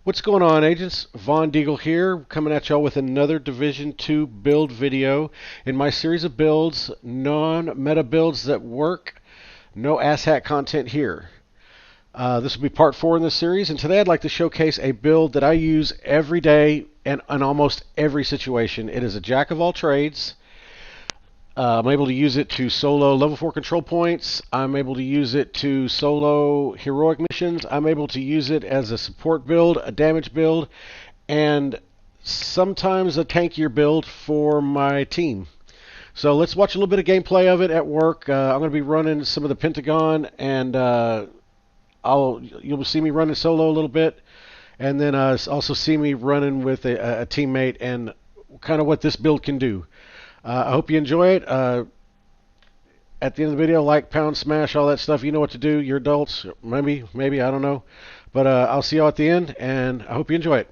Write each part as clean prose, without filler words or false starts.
What's going on, agents? Von Deagle here, coming at y'all with another Division 2 build video in my series of builds, non-meta builds that work, no asshat content here. This will be part 4 in this series, and today I'd like to showcase a build that I use every day and in almost every situation. It is a jack of all trades. I'm able to use it to solo level 4 control points. I'm able to use it to solo heroic missions. I'm able to use it as a support build, a damage build, and sometimes a tankier build for my team. So let's watch a little bit of gameplay of it at work. I'm going to be running some of the Pentagon, and you'll see me running solo a little bit, and then also see me running with a teammate and kind of what this build can do. I hope you enjoy it. At the end of the video, like, pound, smash, all that stuff. You know what to do. You're adults. Maybe, I don't know. But I'll see y'all at the end, and I hope you enjoy it.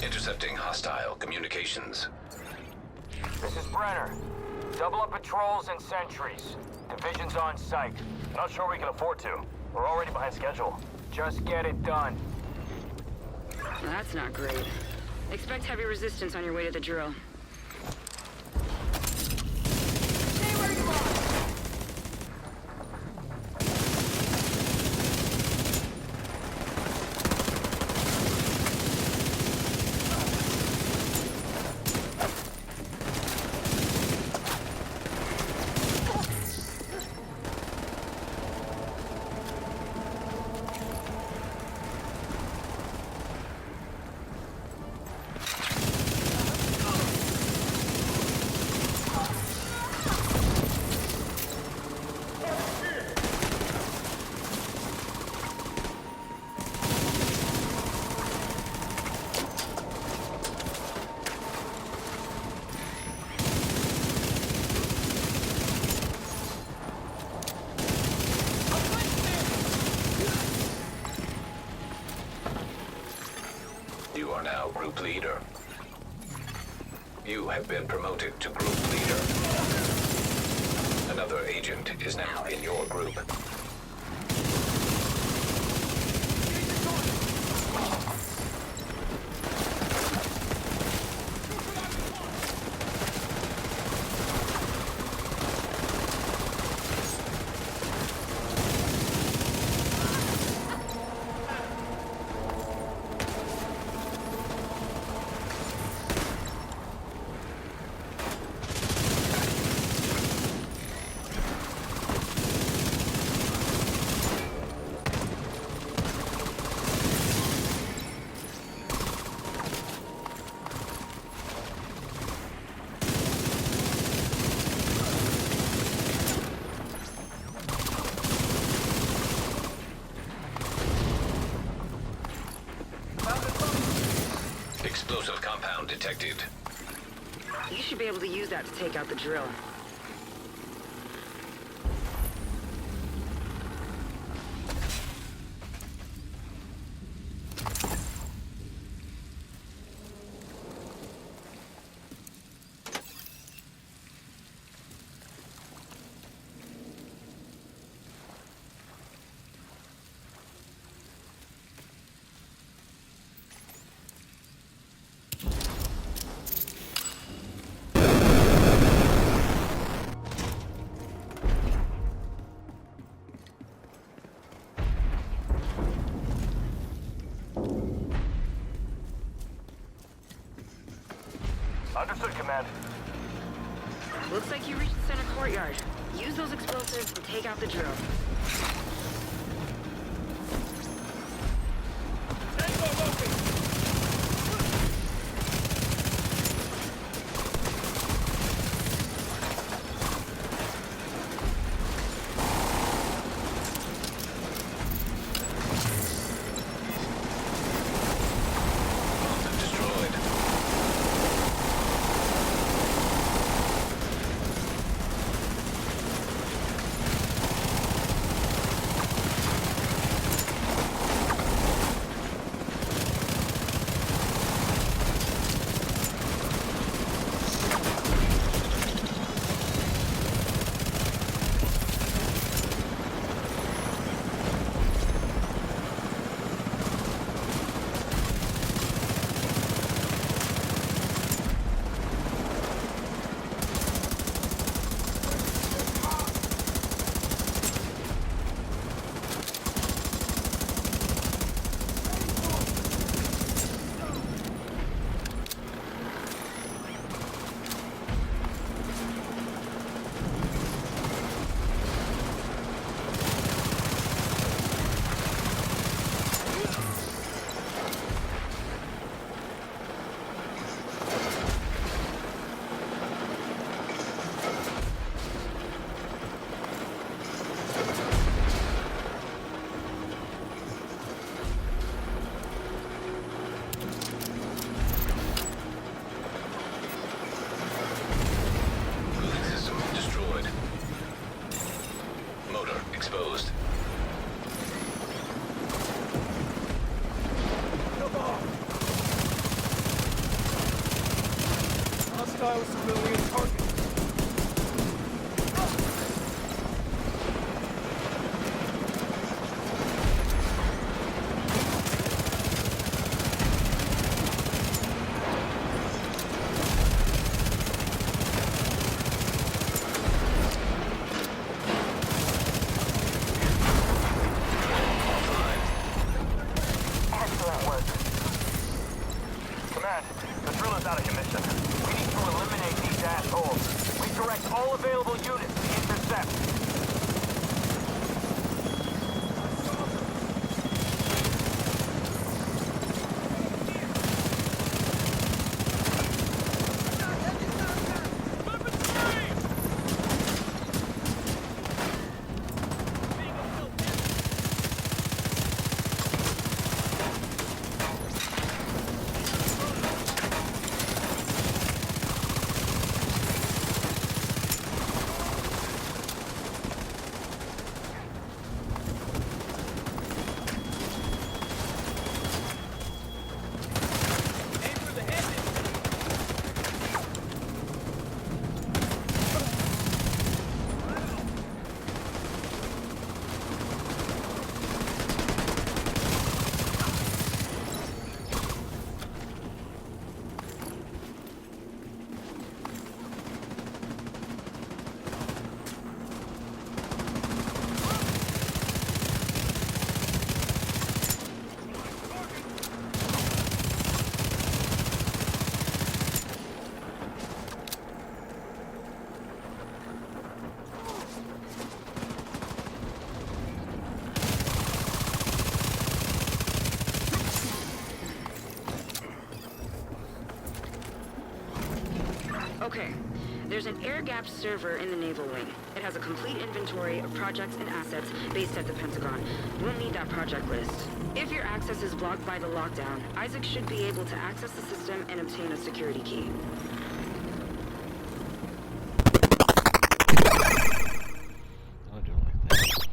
Intercepting hostile communications. This is Brenner. Double up patrols and sentries. Division's on site. Not sure we can afford to. We're already behind schedule. Just get it done. Well, that's not great. Expect heavy resistance on your way to the drill. Stay where you are! You are now group leader. You have been promoted to group leader. Another agent is now in your group. detected. You should be able to use that to take out the drill. Understood, Command. Looks like you reached the center courtyard. Use those explosives and take out the drill. Destroyed. Cooling system destroyed. Motor exposed. Hostile civilian target. Excellent work. Command, the drill is out of commission. We need to eliminate these assholes. Redirect all available units to intercept. There's an air-gapped server in the Naval Wing. It has a complete inventory of projects and assets based at the Pentagon. We'll need that project list. If your access is blocked by the lockdown, Isaac should be able to access the system and obtain a security key. I'll do it like that.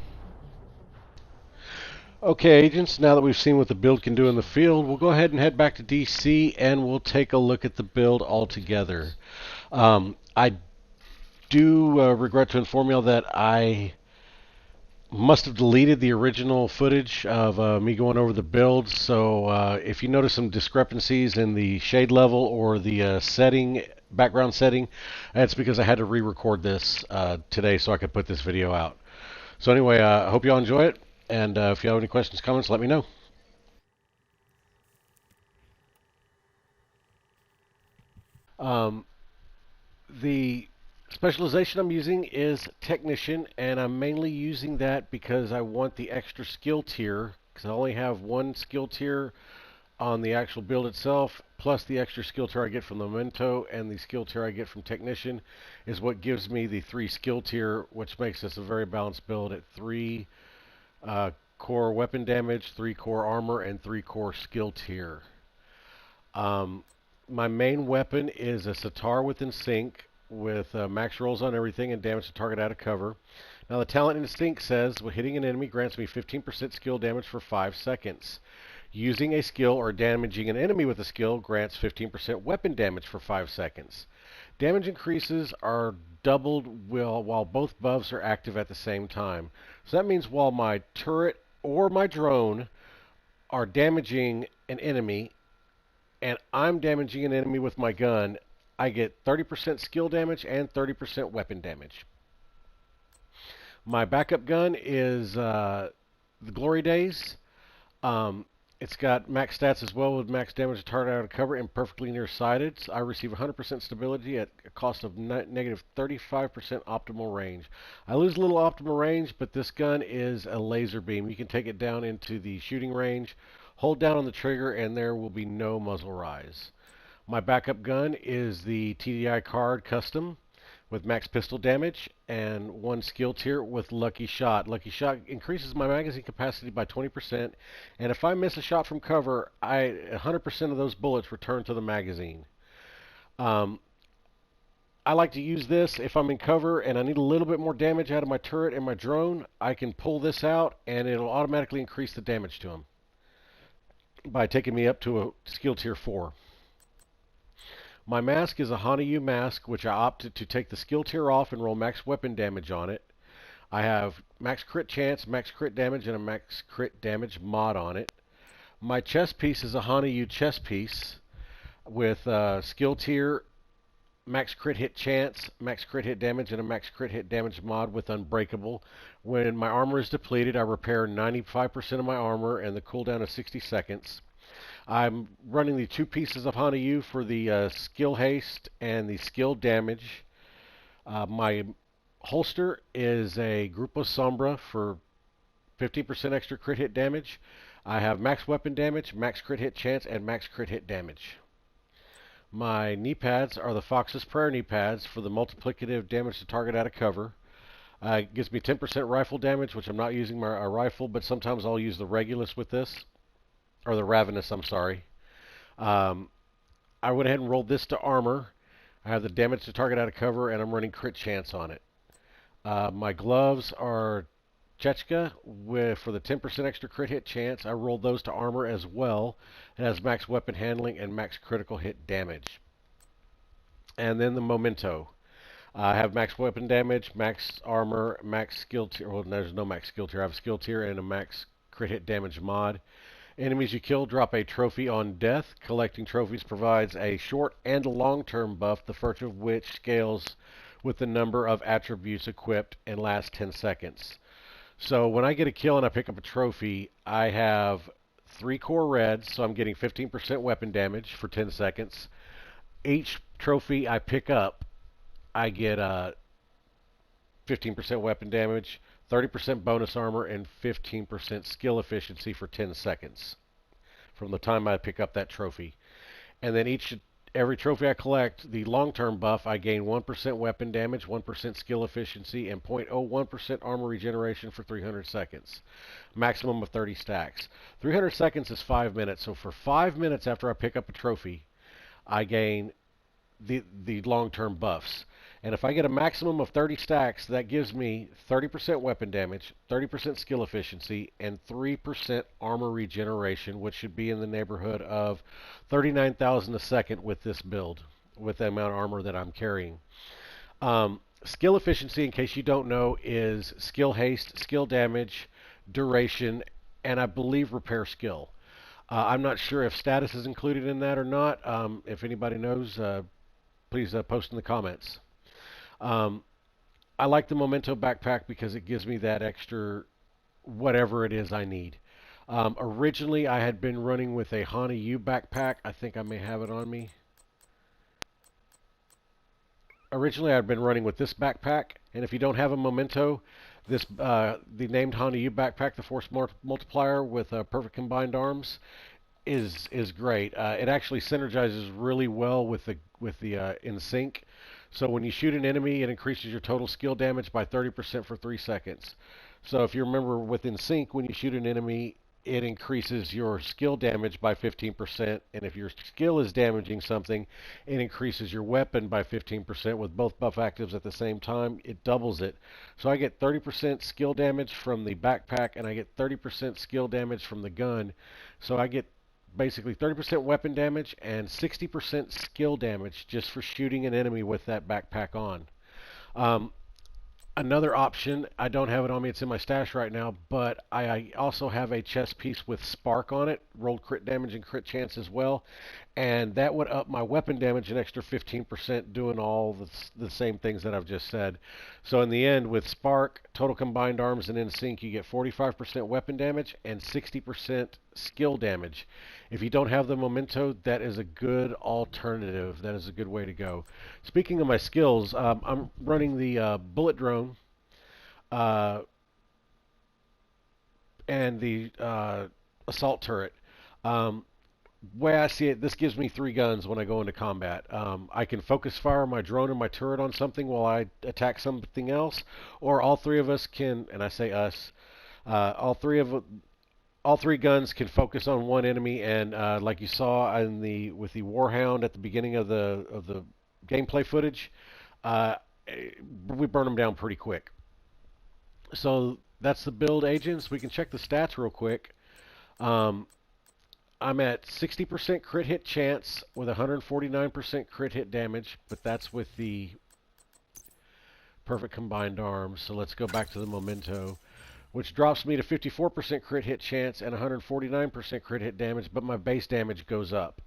Okay, agents, now that we've seen what the build can do in the field, we'll go ahead and head back to DC and we'll take a look at the build altogether. I do regret to inform you that I must have deleted the original footage of me going over the build, so if you notice some discrepancies in the shade level or the background setting, that's because I had to re-record this today so I could put this video out. So anyway, I hope you all enjoy it, and if you have any questions, comments, let me know. The specialization I'm using is Technician, and I'm mainly using that because I want the extra skill tier, because I only have one skill tier on the actual build itself, plus the extra skill tier I get from the Memento and the skill tier I get from Technician is what gives me the 3 skill tier, which makes this a very balanced build at 3 core weapon damage, 3 core armor, and 3 core skill tier. My main weapon is a sitar within sync with max rolls on everything and damage to target out of cover. Now the talent instinct says, well, hitting an enemy grants me 15% skill damage for 5 seconds. Using a skill or damaging an enemy with a skill grants 15% weapon damage for 5 seconds. Damage increases are doubled while both buffs are active at the same time. So that means while my turret or my drone are damaging an enemy, and I'm damaging an enemy with my gun, I get 30% skill damage and 30% weapon damage. My backup gun is the Glory Days. It's got max stats as well with max damage to target out of cover and perfectly nearsighted. So I receive 100% stability at a cost of negative 35% optimal range. I lose a little optimal range, but this gun is a laser beam. You can take it down into the shooting range, hold down on the trigger, and there will be no muzzle rise. My backup gun is the TDI card custom with max pistol damage and 1 skill tier with Lucky Shot. Lucky Shot increases my magazine capacity by 20%, and if I miss a shot from cover, 100% of those bullets return to the magazine. I like to use this if I'm in cover and I need a little bit more damage out of my turret and my drone. I can pull this out and it'll automatically increase the damage to them by taking me up to a skill tier 4. My mask is a Hanayu mask, which I opted to take the skill tier off and roll max weapon damage on it. I have max crit chance, max crit damage, and a max crit damage mod on it. My chest piece is a Hanayu chest piece with skill tier, max crit hit chance, max crit hit damage, and a max crit hit damage mod with Unbreakable. When my armor is depleted, I repair 95% of my armor, and the cooldown is 60 seconds. I'm running the 2 pieces of Hanayu for the skill haste and the skill damage. My holster is a Grupo Sombra for 15% extra crit hit damage. I have max weapon damage, max crit hit chance, and max crit hit damage. My knee pads are the Fox's Prayer knee pads for the multiplicative damage to target out of cover. It gives me 10% rifle damage, which I'm not using my rifle, but sometimes I'll use the Regulus with this. Or the Ravenous, I'm sorry. I went ahead and rolled this to armor. I have the damage to target out of cover, and I'm running crit chance on it. My gloves are Chechka for the 10% extra crit hit chance. I rolled those to armor as well. It has max weapon handling and max critical hit damage. And then the Memento. I have max weapon damage, max armor, max skill tier. Well, there's no max skill tier. I have a skill tier and a max crit hit damage mod. Enemies you kill drop a trophy on death. Collecting trophies provides a short and a long-term buff, the first of which scales with the number of attributes equipped and lasts 10 seconds. So when I get a kill and I pick up a trophy, I have 3 core reds, so I'm getting 15% weapon damage for 10 seconds. Each trophy I pick up, I get 15% weapon damage, 30% bonus armor, and 15% skill efficiency for 10 seconds from the time I pick up that trophy. And then every trophy I collect, the long-term buff, I gain 1% weapon damage, 1% skill efficiency, and 0.01% armor regeneration for 300 seconds. Maximum of 30 stacks. 300 seconds is 5 minutes, so for 5 minutes after I pick up a trophy, I gain the long-term buffs. And if I get a maximum of 30 stacks, that gives me 30% weapon damage, 30% skill efficiency, and 3% armor regeneration, which should be in the neighborhood of 39,000 a second with this build, with the amount of armor that I'm carrying. Skill efficiency, in case you don't know, is skill haste, skill damage, duration, and I believe repair skill. I'm not sure if status is included in that or not. If anybody knows, please post in the comments. I like the Memento backpack because it gives me that extra whatever it is I need. Originally, I had been running with a Hana U backpack. I think I may have it on me. Originally, I'd been running with this backpack, and if you don't have a Memento, this the named Hana U backpack, the Force Multiplier with perfect combined arms, is great. It actually synergizes really well with the in sync. So when you shoot an enemy, it increases your total skill damage by 30% for 3 seconds. So if you remember within sync, when you shoot an enemy, it increases your skill damage by 15%. And if your skill is damaging something, it increases your weapon by 15% with both buff actives at the same time. It doubles it. So I get 30% skill damage from the backpack, and I get 30% skill damage from the gun. So I get basically 30% weapon damage and 60% skill damage just for shooting an enemy with that backpack on. Another option, I don't have it on me, it's in my stash right now, but I also have a chest piece with Spark on it, rolled crit damage and crit chance as well, and that would up my weapon damage an extra 15%, doing all the same things that I've just said. So in the end, with Spark, total combined arms and in sync, you get 45% weapon damage and 60% skill damage. If you don't have the Memento, that is a good alternative. That is a good way to go. Speaking of my skills, I'm running the bullet drone and the assault turret. Way I see it, this gives me 3 guns when I go into combat. I can focus fire my drone and my turret on something while I attack something else, or all 3 of us can, and I say us, all 3 guns can focus on one enemy, and like you saw with the Warhound at the beginning of the gameplay footage, we burn them down pretty quick. So that's the build, agents. We can check the stats real quick. I'm at 60% crit hit chance with 149% crit hit damage, but that's with the perfect combined arms. So let's go back to the Memento, which drops me to 54% crit hit chance and 149% crit hit damage, but my base damage goes up.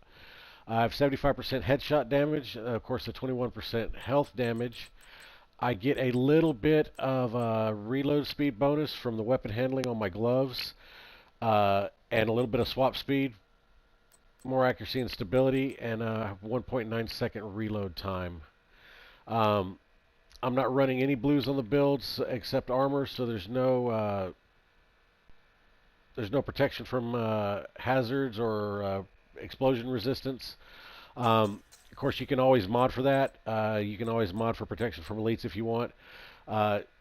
I have 75% headshot damage, of course the 21% health damage. I get a little bit of reload speed bonus from the weapon handling on my gloves, and a little bit of swap speed, more accuracy and stability, and 1.9 second reload time. I'm not running any blues on the builds except armor, so there's no protection from hazards or explosion resistance. Of course, you can always mod for that. You can always mod for protection from elites if you want.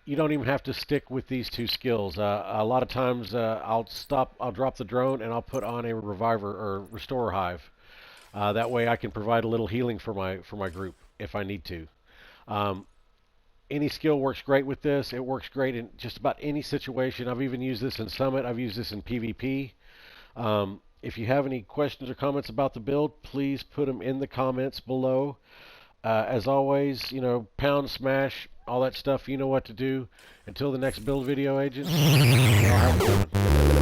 You don't even have to stick with these 2 skills. A lot of times I'll drop the drone and I'll put on a reviver or restorer hive. That way I can provide a little healing for my group if I need to. Any skill works great with this. It works great in just about any situation. I've even used this in Summit. I've used this in PvP. If you have any questions or comments about the build, please put them in the comments below. As always, pound, smash, all that stuff, you know what to do. Until the next build video, agents, y'all have fun.